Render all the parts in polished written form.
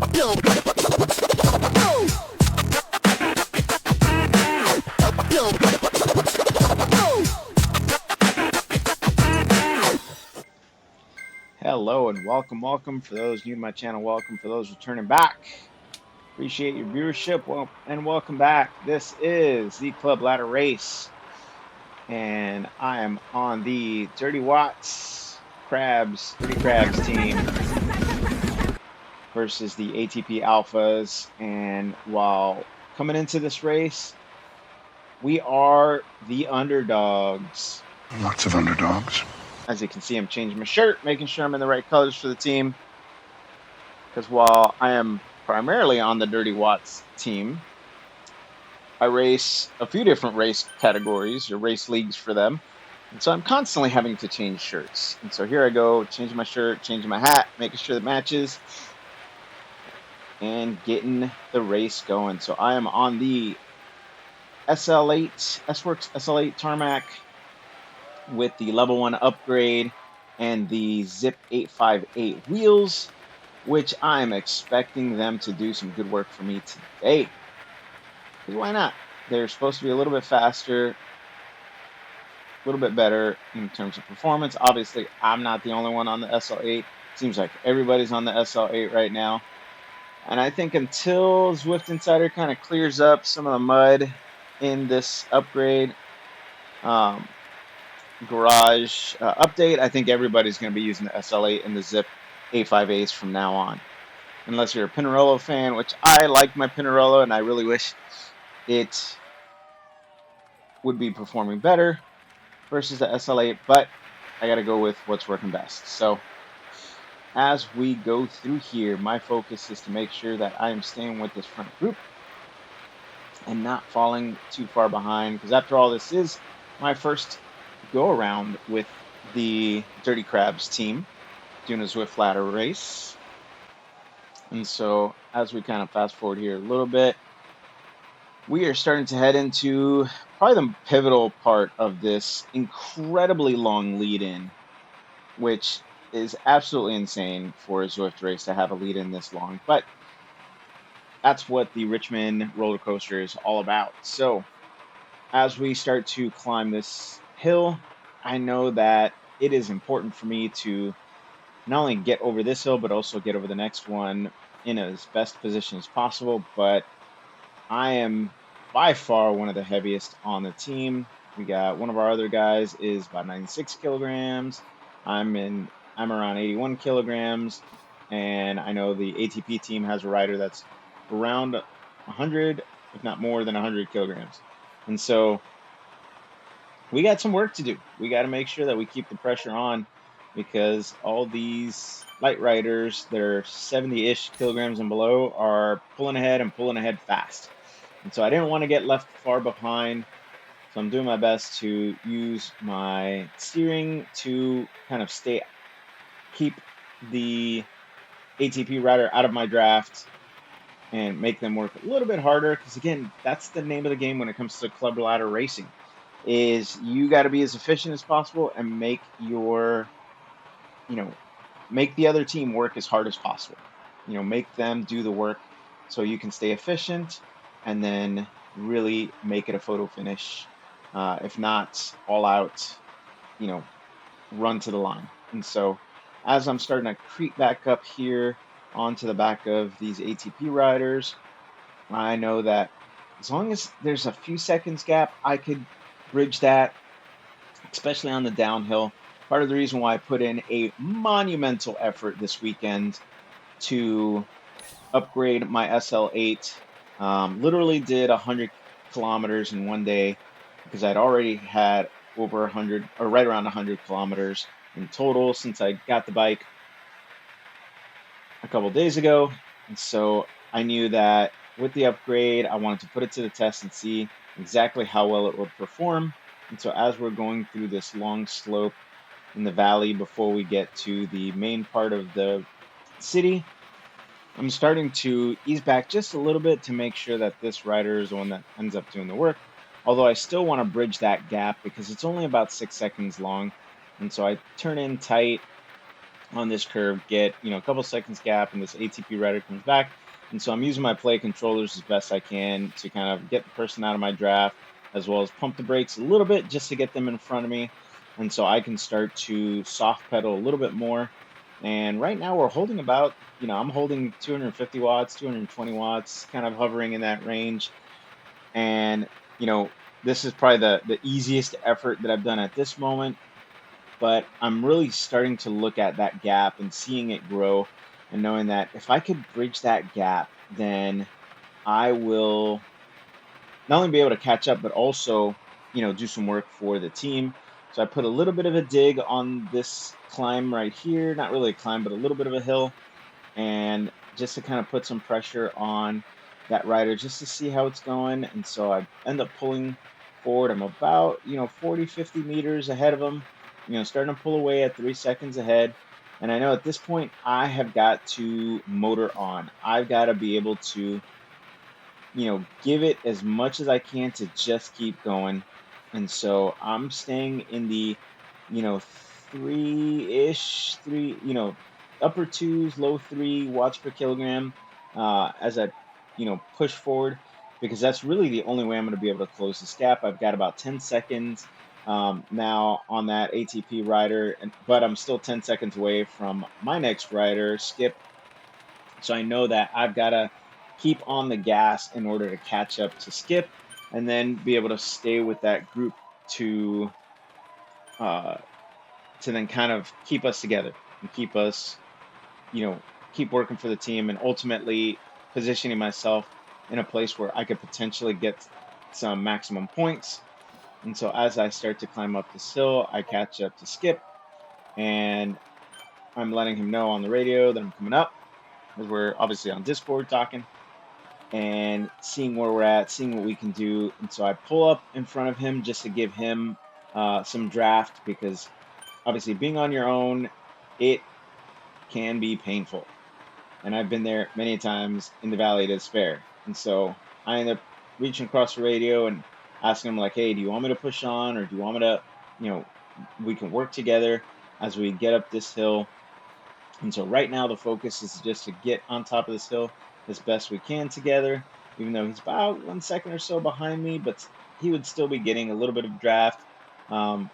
Hello and welcome. For those new to my channel, welcome. For those returning back, appreciate your viewership. Well, and welcome back. This is the Club Ladder Race, and I am on the Dirty Watts Dirty Crabz team versus the ATP Alphas. And while coming into this race, we are the underdogs. Lots of underdogs. As you can see, I'm changing my shirt, making sure I'm in the right colors for the team. Because while I am primarily on the Dirty Watts team, I race a few different race categories or race leagues for them. And so I'm constantly having to change shirts. And so here I go, changing my shirt, changing my hat, making sure it matches, and getting the race going. So I am on the SL8, S-Works SL8 tarmac with the level 1 upgrade and the Zip 858 wheels, which I'm expecting them to do some good work for me today. Because why not? They're supposed to be a little bit faster, a little bit better in terms of performance. Obviously, I'm not the only one on the SL8. Seems like everybody's on the SL8 right now. And I think until Zwift Insider kind of clears up some of the mud in this upgrade garage update, I think everybody's going to be using the SL8 and the Zip 858s from now on. Unless you're a Pinarello fan, which I like my Pinarello, and I really wish it would be performing better versus the SL8, but I got to go with what's working best. So as we go through here, my focus is to make sure that I am staying with this front group and not falling too far behind, because after all, this is my first go around with the Dirty Crabz team doing a Zwift ladder race. And so as we kind of fast forward here a little bit, we are starting to head into probably the pivotal part of this incredibly long lead in, which is absolutely insane for a Zwift race to have a lead in this long, but that's what the Richmond roller coaster is all about. So as we start to climb this hill, I know that it is important for me to not only get over this hill, but also get over the next one in as best position as possible. But I am by far one of the heaviest on the team. We got one of our other guys is about 96 kilograms. I'm around 81 kilograms. And I know the ATP team has a rider that's around 100, if not more than 100 kilograms. And so we got some work to do. We got to make sure that we keep the pressure on, because all these light riders that are 70-ish kilograms and below are pulling ahead fast. And so I didn't want to get left far behind. So I'm doing my best to use my steering to kind of keep the ATP rider out of my draft and make them work a little bit harder. Because again, that's the name of the game when it comes to club ladder racing, is you got to be as efficient as possible and make make the other team work as hard as possible. Make them do the work so you can stay efficient and then really make it a photo finish. If not, all out, run to the line. And so as I'm starting to creep back up here onto the back of these ATP riders, I know that as long as there's a few seconds gap, I could bridge that, especially on the downhill. Part of the reason why I put in a monumental effort this weekend to upgrade my SL8, literally did 100 kilometers in one day, because I'd already had over 100, or right around 100 kilometers in total since I got the bike a couple days ago. And so I knew that with the upgrade, I wanted to put it to the test and see exactly how well it would perform. And so as we're going through this long slope in the valley before we get to the main part of the city, I'm starting to ease back just a little bit to make sure that this rider is the one that ends up doing the work. Although I still want to bridge that gap because it's only about 6 seconds long. And so I turn in tight on this curve, get, a couple seconds gap, and this ATP rider comes back. And so I'm using my play controllers as best I can to kind of get the person out of my draft, as well as pump the brakes a little bit just to get them in front of me. And so I can start to soft pedal a little bit more. And right now we're holding about, I'm holding 250 watts, 220 watts, kind of hovering in that range. And, this is probably the easiest effort that I've done at this moment, but I'm really starting to look at that gap and seeing it grow and knowing that if I could bridge that gap, then I will not only be able to catch up, but also, do some work for the team. So I put a little bit of a dig on this climb right here, not really a climb, but a little bit of a hill, and just to kind of put some pressure on that rider just to see how it's going. And so I end up pulling forward. I'm about, 40, 50 meters ahead of him, starting to pull away at 3 seconds ahead. And I know at this point, I have got to motor on. I've got to be able to, give it as much as I can to just keep going. And so I'm staying in the, you know, three, upper twos, low 3 watts per kilogram, as I, push forward, because that's really the only way I'm going to be able to close this gap. I've got about 10 seconds now on that ATP rider, but I'm still 10 seconds away from my next rider, Skip. So I know that I've got to keep on the gas in order to catch up to Skip, and then be able to stay with that group to uh, to then kind of keep us together and keep us, you know, keep working for the team, and ultimately positioning myself in a place where I could potentially get some maximum points. And so as I start to climb up this hill, I catch up to Skip, and I'm letting him know on the radio that I'm coming up, because we're obviously on Discord talking and seeing where we're at, seeing what we can do. And so I pull up in front of him just to give him some draft, because obviously being on your own, it can be painful. And I've been there many times in the Valley of Despair. And so I end up reaching across the radio and asking him, like, hey, do you want me to push on, or do you want me to, you know, we can work together as we get up this hill. And so right now the focus is just to get on top of this hill as best we can together, even though he's about 1 second or so behind me, but he would still be getting a little bit of draft, um,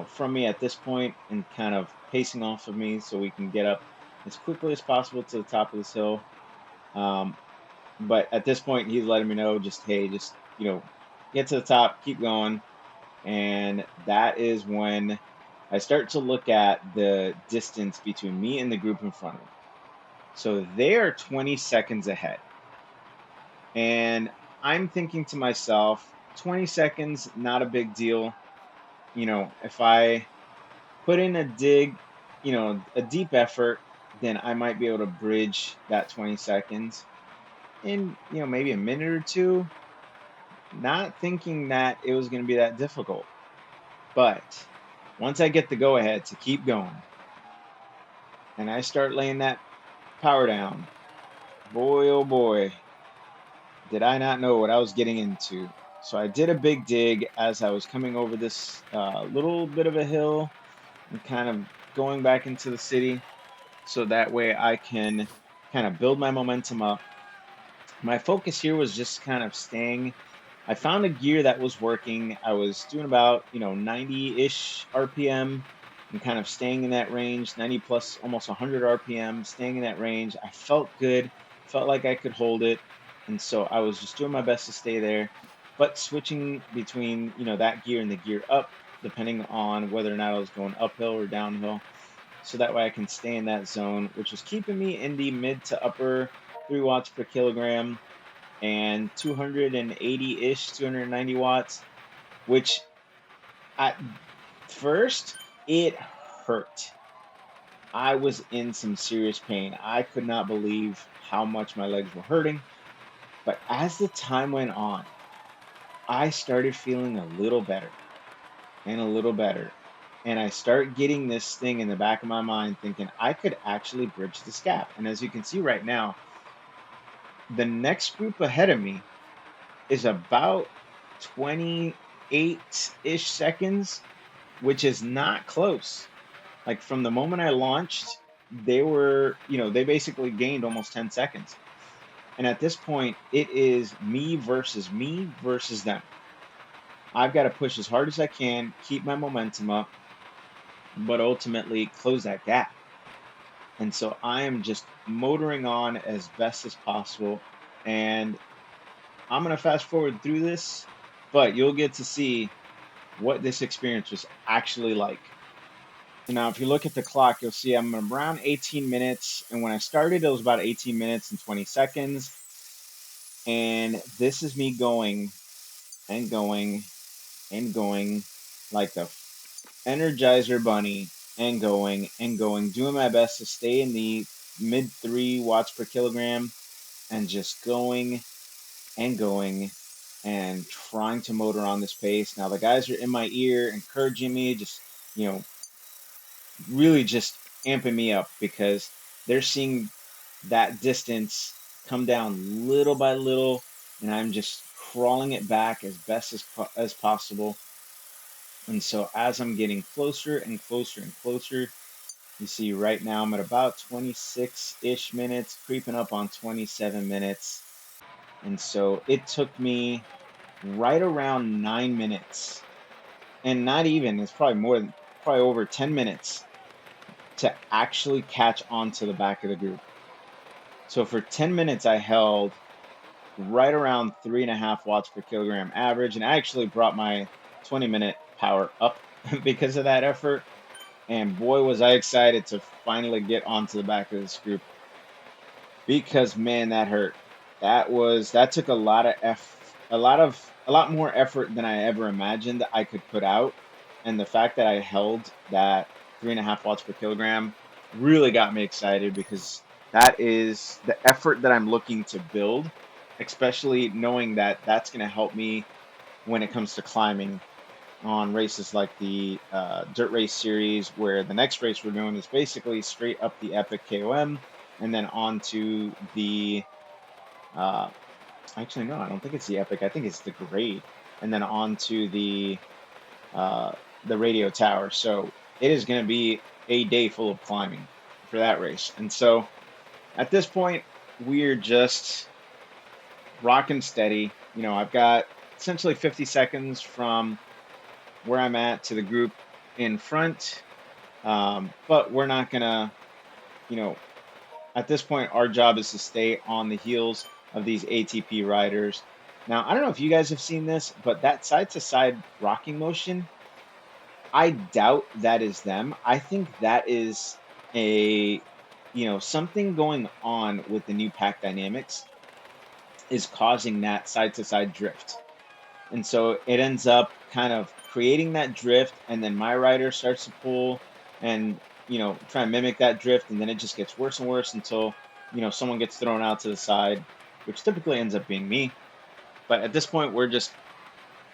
from me at this point, and kind of pacing off of me so we can get up as quickly as possible to the top of this hill. Um, but at this point, he's letting me know, just, hey, just, get to the top, keep going. And that is when I start to look at the distance between me and the group in front of me. So they are 20 seconds ahead. And I'm thinking to myself, 20 seconds, not a big deal. If I put in a dig, a deep effort, then I might be able to bridge that 20 seconds in, maybe a minute or two, not thinking that it was going to be that difficult. But once I get the go ahead to keep going and I start laying that power down, boy, oh boy, did I not know what I was getting into. So I did a big dig as I was coming over this little bit of a hill and kind of going back into the city. So that way I can kind of build my momentum up. My focus here was just kind of staying. I found a gear that was working. I was doing about, 90-ish RPM, and kind of staying in that range, 90 plus, almost 100 RPM, staying in that range. I felt good, felt like I could hold it. And so I was just doing my best to stay there, but switching between, that gear and the gear up, depending on whether or not I was going uphill or downhill. So that way I can stay in that zone, which was keeping me in the mid to upper 3 watts per kilogram and 280-ish, 290 watts, which at first it hurt. I was in some serious pain. I could not believe how much my legs were hurting. But as the time went on, I started feeling a little better and a little better. And I start getting this thing in the back of my mind thinking I could actually bridge this gap. And as you can see right now, the next group ahead of me is about 28-ish seconds, which is not close. Like from the moment I launched, they were, they basically gained almost 10 seconds. And at this point, it is me versus them. I've got to push as hard as I can, keep my momentum up, but ultimately close that gap. And so I am just motoring on as best as possible. And I'm going to fast forward through this, but you'll get to see what this experience was actually like. Now, if you look at the clock, you'll see I'm around 18 minutes. And when I started, it was about 18 minutes and 20 seconds. And this is me going and going and going like the Energizer Bunny and going, doing my best to stay in the mid 3 watts per kilogram and just going and going and trying to motor on this pace. Now, the guys are in my ear encouraging me, just, you know, really just amping me up because they're seeing that distance come down little by little, and I'm just crawling it back as best as possible. And so as I'm getting closer and closer and closer, you see right now I'm at about 26-ish minutes, creeping up on 27 minutes. And so it took me right around 9 minutes, and not even, it's probably more than, probably over 10 minutes to actually catch on to the back of the group. So for 10 minutes, I held right around 3.5 watts per kilogram average. And I actually brought my 20-minute power up because of that effort. And boy, was I excited to finally get onto the back of this group because man, that hurt. That took a lot of a lot more effort than I ever imagined I could put out. And the fact that I held that 3.5 watts per kilogram really got me excited because that is the effort that I'm looking to build, especially knowing that that's going to help me when it comes to climbing on races like the dirt race series, where the next race we're doing is basically straight up the epic KOM and then on to the uh, actually no, I don't think it's the epic. I think it's the grade, and then on to uh, the radio tower. So it is going to be a day full of climbing for that race. And so at this point, we're just rocking steady. I've got essentially 50 seconds from where I'm at to the group in front. But we're not gonna, you know, at this point, our job is to stay on the heels of these ATP riders. Now, I don't know if you guys have seen this, but that side to side rocking motion, I doubt that is them. I think that is a, something going on with the new pack dynamics is causing that side to side drift. And so it ends up kind of creating that drift, and then my rider starts to pull and, try and mimic that drift, and then it just gets worse and worse until, someone gets thrown out to the side, which typically ends up being me. But at this point, we're just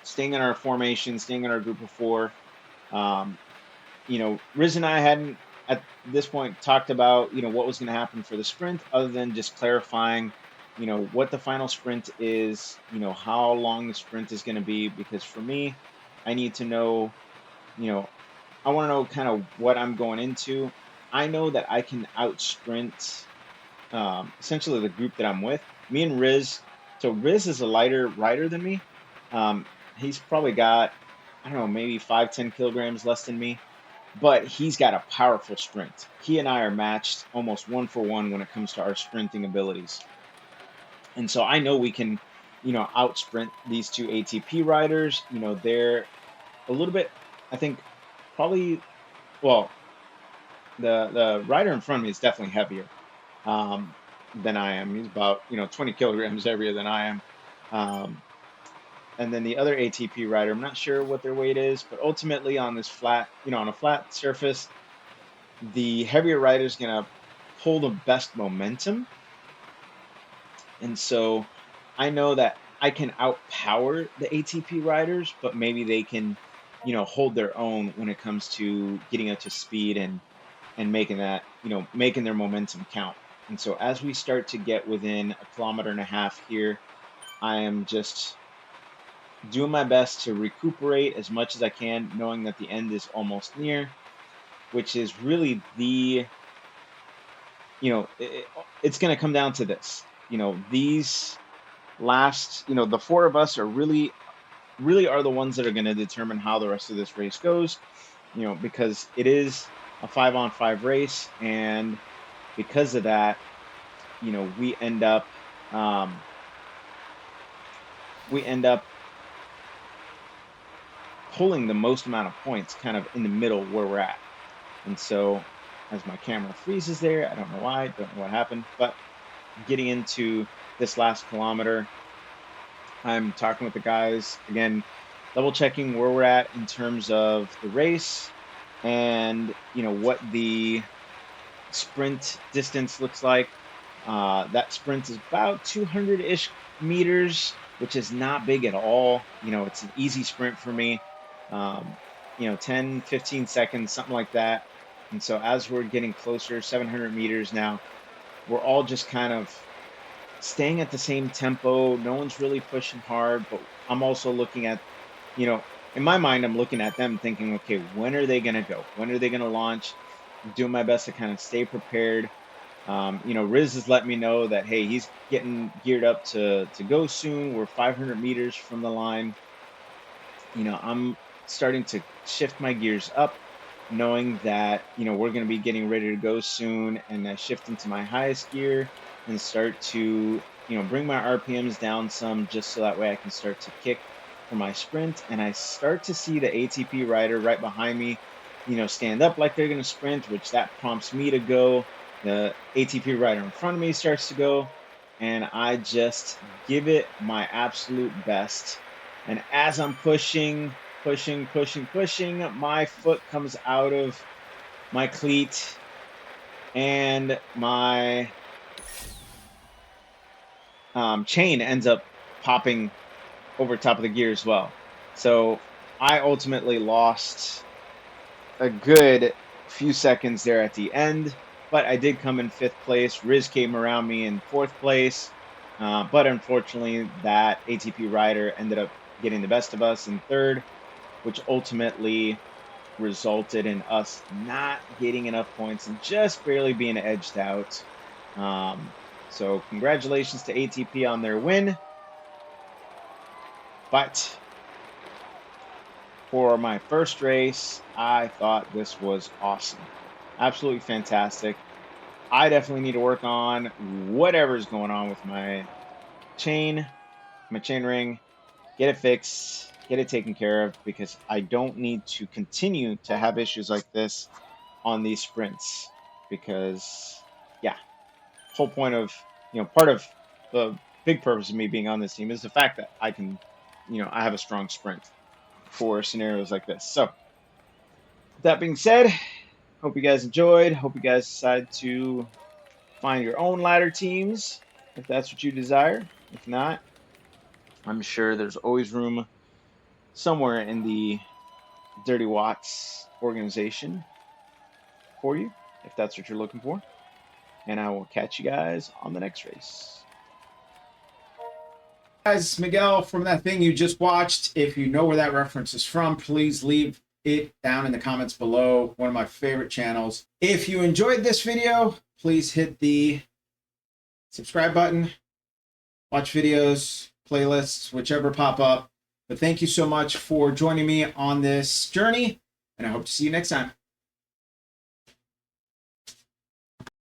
staying in our formation, staying in our group of four. Um, Riz and I hadn't at this point talked about, what was going to happen for the sprint, other than just clarifying, what the final sprint is, how long the sprint is going to be. Because for me, I need to know, you know, I want to know kind of what I'm going into. I know that I can out sprint essentially the group that I'm with. Me and Riz. So Riz is a lighter rider than me. He's probably got, I don't know, maybe 5-10 kilograms less than me, but he's got a powerful sprint. He and I are matched almost 1 for 1 when it comes to our sprinting abilities. And so I know we can, out sprint these two ATP riders. They're a little bit, I think, probably, well, the rider in front of me is definitely heavier than I am. He's about, 20 kilograms heavier than I am. Um, and then the other ATP rider, I'm not sure what their weight is, but ultimately on this flat, on a flat surface, the heavier rider is going to pull the best momentum. And so I know that I can outpower the ATP riders, but maybe they can, hold their own when it comes to getting up to speed and making that, making their momentum count. And so as we start to get within a kilometer and a half here, I am just doing my best to recuperate as much as I can, knowing that the end is almost near. which is really the, it's going to come down to this. These last, the four of us are really are the ones that are going to determine how the rest of this race goes, because it is a 5-on-5 race. And because of that, we end up, um, we end up pulling the most amount of points kind of in the middle where we're at. And so as my camera freezes there, I don't know why, don't know what happened, but getting into this last kilometer, I'm talking with the guys again, double checking where we're at in terms of the race and what the sprint distance looks like. That sprint is about 200-ish meters, which is not big at all. It's an easy sprint for me. 10, 15 seconds, something like that. And so as we're getting closer, 700 meters now, we're all just kind of staying at the same tempo. No one's really pushing hard, but I'm also looking at, in my mind, I'm looking at them thinking, okay, when are they going to go? When are they going to launch? I'm doing my best to kind of stay prepared. Riz has let me know that, hey, he's getting geared up to go soon. We're 500 meters from the line. I'm starting to shift my gears up, knowing that, we're going to be getting ready to go soon, and I shift into my highest gear and start to, bring my RPMs down some, just so that way I can start to kick for my sprint. And I start to see the ATP rider right behind me, stand up like they're going to sprint, which that prompts me to go. The ATP rider in front of me starts to go, and I just give it my absolute best. And as I'm pushing, my foot comes out of my cleat and my chain ends up popping over top of the gear as well. So I ultimately lost a good few seconds there at the end, but I did come in 5th place. Riz came around me in 4th place, but unfortunately that ATP rider ended up getting the best of us in 3rd, which ultimately resulted in us not getting enough points and just barely being edged out. So congratulations to ATP on their win. But for my first race, I thought this was awesome. Absolutely fantastic. I definitely need to work on whatever's going on with my chain ring, get it fixed, get it taken care of, because I don't need to continue to have issues like this on these sprints. Because, yeah, whole point of, part of the big purpose of me being on this team is the fact that I can, I have a strong sprint for scenarios like this. So, with that being said, hope you guys enjoyed. Hope you guys decide to find your own ladder teams if that's what you desire. If not, I'm sure there's always room somewhere in the Dirty Watts organization for you, if that's what you're looking for. And I will catch you guys on the next race. Guys, Miguel, from that thing you just watched, if you know where that reference is from, please leave it down in the comments below. One of my favorite channels. If you enjoyed this video, please hit the subscribe button, watch videos, playlists, whichever pop up. But thank you so much for joining me on this journey, and I hope to see you next time.